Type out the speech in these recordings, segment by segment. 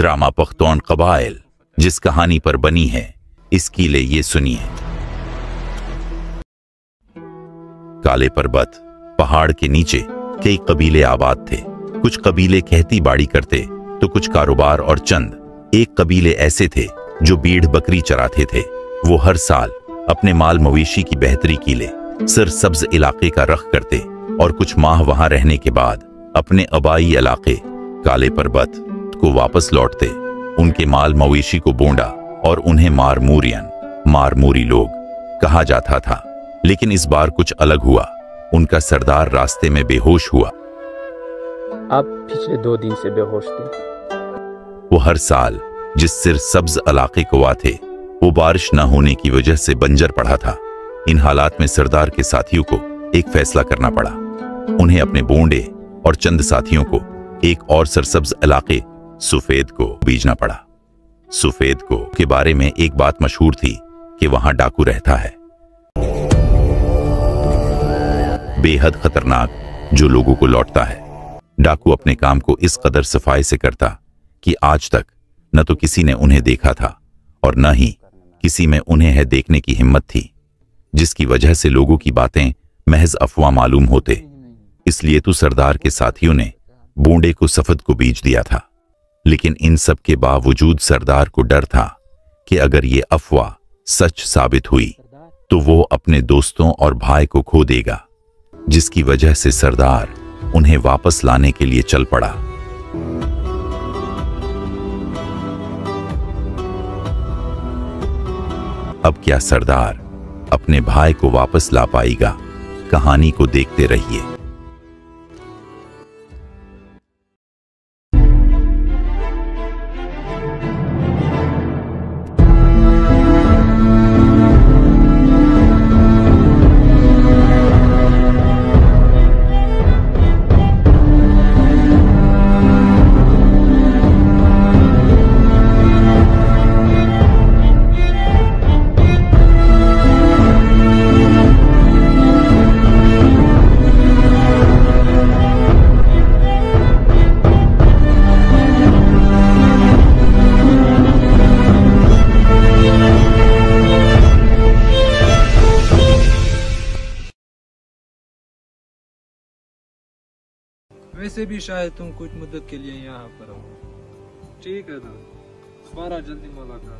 Drama पख्तौन कबाइल जिस कहानी पर बनी है, इसकी ले ये सुनिए। काले पर्वत पहाड़ के नीचे कई कबीले आबाद थे। कुछ कबीले खेती बाड़ी करते तो कुछ कारोबार और चंद एक कबीले ऐसे थे जो बीड़ बकरी चराते थे। वो हर साल अपने माल मवेशी की बेहतरी के लिए सरसब्ज इलाके का रख करते और कुछ माह वहां रहने के बाद अपने आबाई इलाके काले पर्वत को वापस लौटते। उनके माल मवेशी को बोंडा और उन्हें मारमूरी लोग कहा जाता था। लेकिन इस बार कुछ अलग हुआ। उनका सरदार रास्ते में बेहोश हुआ। आप पिछले 2 दिन से बेहोश थे। वो हर साल जिस सरसब्ज इलाके को आते, वो बारिश न होने की वजह से बंजर पड़ा था। इन हालात में सरदार के साथियों को एक फैसला करना पड़ा। उन्हें अपने बोंडे और चंद साथियों को एक और सरसब्ज इलाके सफेद को भेजना पड़ा। सफेद को के बारे में एक बात मशहूर थी कि वहां डाकू रहता है, बेहद खतरनाक, जो लोगों को लौटता है। डाकू अपने काम को इस कदर सफाई से करता कि आज तक न तो किसी ने उन्हें देखा था और न ही किसी में उन्हें है देखने की हिम्मत थी, जिसकी वजह से लोगों की बातें महज अफवाह मालूम होते। इसलिए तो सरदार के साथियों ने बूंदे को सफद को बीज दिया था। लेकिन इन सब के बावजूद सरदार को डर था कि अगर ये अफवाह सच साबित हुई तो वो अपने दोस्तों और भाई को खो देगा, जिसकी वजह से सरदार उन्हें वापस लाने के लिए चल पड़ा। अब क्या सरदार अपने भाई को वापस ला पाएगा? कहानी को देखते रहिए। वैसे भी शायद तुम कुछ मुद्दत के लिए यहाँ पर हो। ठीक है तो दोबारा जल्दी मुलाकात।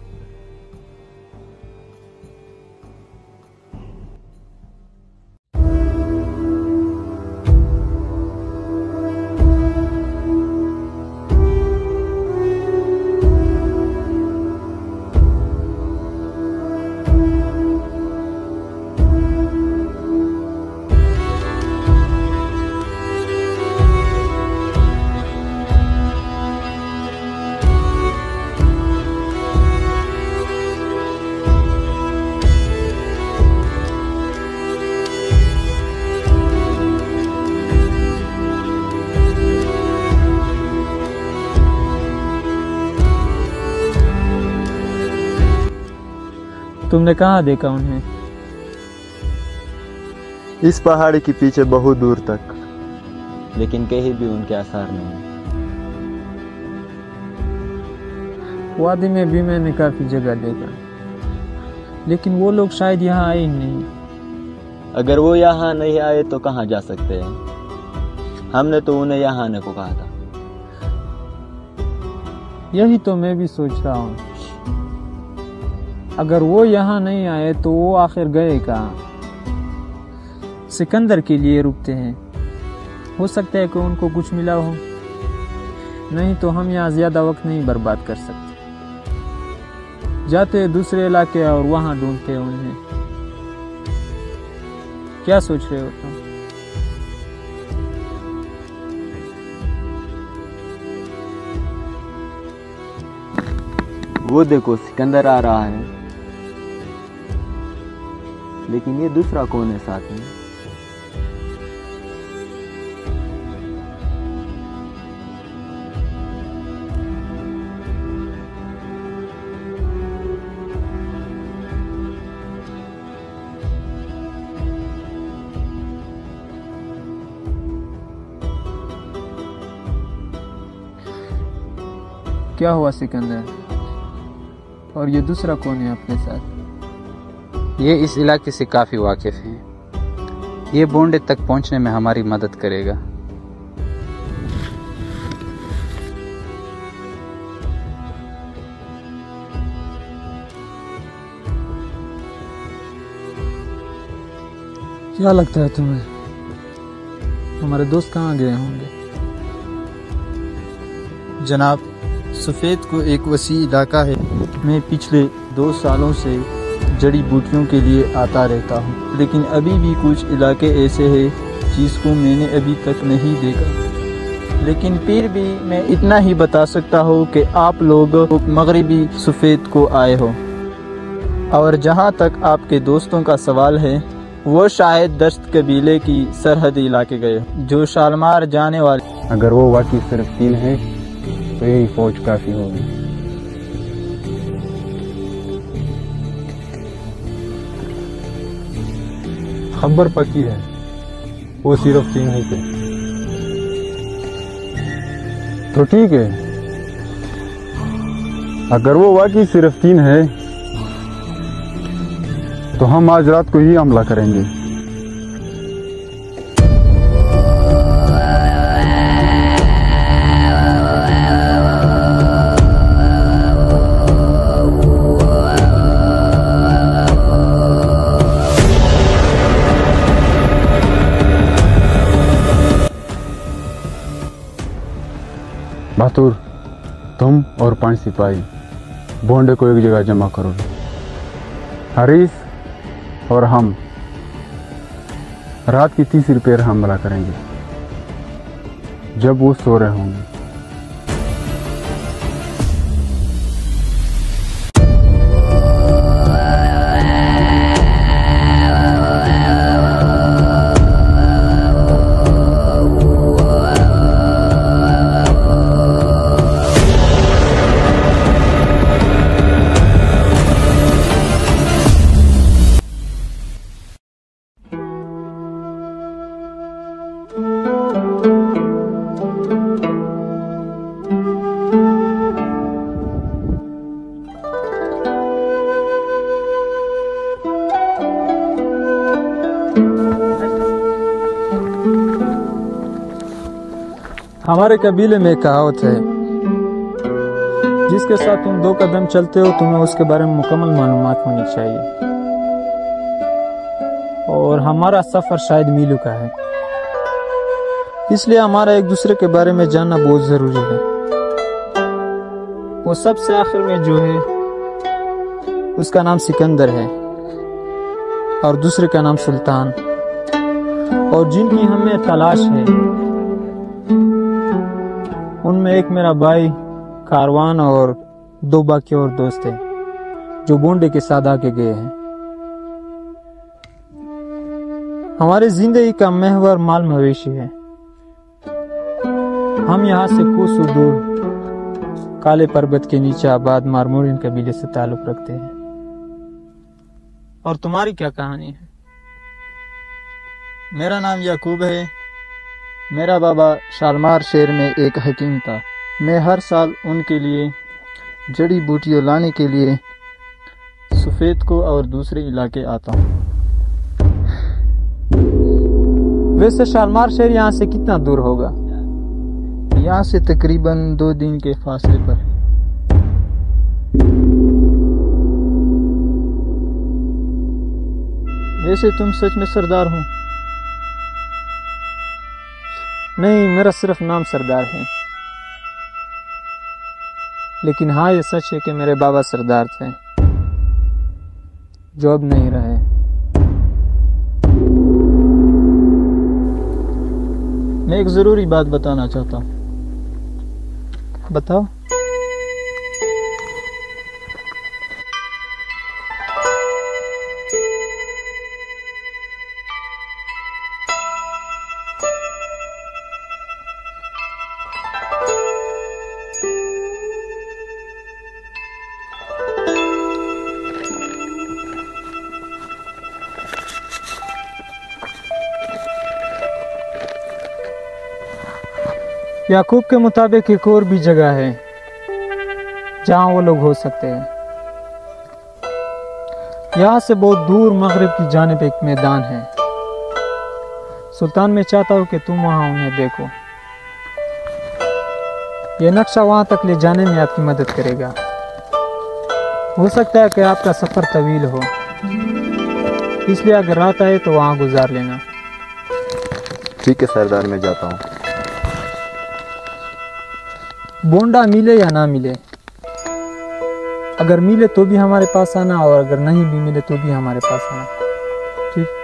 तुमने कहाँ देखा उन्हें? इस पहाड़ी के पीछे बहुत दूर तक। लेकिन कहीं भी उनके आसार नहीं। वादी में भी मैंने काफी जगह देखा, लेकिन वो लोग शायद यहाँ आए ही नहीं। अगर वो यहाँ नहीं आए तो कहाँ जा सकते हैं? हमने तो उन्हें यहाँ आने को कहा था। यही तो मैं भी सोच रहा हूँ। अगर वो यहाँ नहीं आए तो वो आखिर गए कहाँ? सिकंदर के लिए रुकते हैं। हो सकता है कि उनको कुछ मिला हो, नहीं तो हम यहाँ ज्यादा वक्त नहीं बर्बाद कर सकते। जाते दूसरे इलाके और वहां ढूंढते उन्हें। क्या सोच रहे हो तुम? वो देखो, सिकंदर आ रहा है। लेकिन ये दूसरा कौन है साथ में? क्या हुआ सिकंदर? और ये दूसरा कौन है आपके साथ? ये इस इलाके से काफ़ी वाकिफ हैं। ये बोंडे तक पहुंचने में हमारी मदद करेगा। क्या लगता है तुम्हें हमारे दोस्त कहाँ गए होंगे? जनाब, सफ़ेद को एक वसी इलाका है। मैं पिछले 2 सालों से जड़ी बूटियों के लिए आता रहता हूँ, लेकिन अभी भी कुछ इलाके ऐसे हैं जिसको मैंने अभी तक नहीं देखा। लेकिन फिर भी मैं इतना ही बता सकता हूँ कि आप लोग मगरिबी सफ़ेद को आए हो। और जहाँ तक आपके दोस्तों का सवाल है, वो शायद दस्त कबीले की सरहदी इलाके गए, जो शालमार जाने वाले। अगर वो वाकई सिर्फ 3 है तो यही फौज काफ़ी होगी। खबर पक्की है, वो सिर्फ 3 ही थे। तो ठीक है, अगर वो वाकई सिर्फ 3 है तो हम आज रात को ही हमला करेंगे। बहादुर, तुम और 5 सिपाही बोंडे को एक जगह जमा करोगे। हरीस और हम रात की तीसरी पहर हमला करेंगे, जब वो सो रहे होंगे। हमारे कबीले में एक कहावत है, जिसके साथ तुम 2 कदम चलते हो तुम्हें उसके बारे में मुकम्मल मालूमात होनी चाहिए। और हमारा सफर शायद मीलों का है, इसलिए हमारा एक दूसरे के बारे में जानना बहुत जरूरी है। वो सबसे आखिर में जो है उसका नाम सिकंदर है और दूसरे का नाम सुल्तान, और जिनकी हमें तलाश है उनमें एक मेरा भाई कारवान और 2 बाकी और दोस्त हैं जो बोंडे के साथ आके गए हैं। हमारी जिंदगी का महवर माल मवेशी है। हम यहाँ से कोसों दूर काले पर्वत के नीचे आबाद मारमोरिन कबीले से ताल्लुक रखते हैं। और तुम्हारी क्या कहानी है? मेरा नाम याकूब है। मेरा बाबा शालमार शहर में एक हकीम था। मैं हर साल उनके लिए जड़ी बूटियाँ लाने के लिए सफ़ेद को और दूसरे इलाके आता हूँ। वैसे शालमार शहर यहाँ से कितना दूर होगा? यहाँ से तकरीबन 2 दिन के फासले पर। वैसे तुम सच में सरदार हो? नहीं, मेरा सिर्फ नाम सरदार है, लेकिन हाँ ये सच है कि मेरे बाबा सरदार थे जो अब नहीं रहे। मैं एक जरूरी बात बताना चाहता हूँ। बताओ। याकूब के मुताबिक एक और भी जगह है जहाँ वो लोग हो सकते हैं। यहाँ से बहुत दूर मगरिब की जानिब एक मैदान है। सुल्तान, मैं चाहता हूँ कि तुम वहाँ उन्हें देखो। ये नक्शा वहाँ तक ले जाने में आपकी मदद करेगा। हो सकता है कि आपका सफ़र तवील हो, इसलिए अगर रात आए तो वहाँ गुजार लेना। ठीक है सरदार, मैं जाता हूँ। बोंडा मिले या ना मिले, अगर मिले तो भी हमारे पास आना, और अगर नहीं भी मिले तो भी हमारे पास आना। ठीक।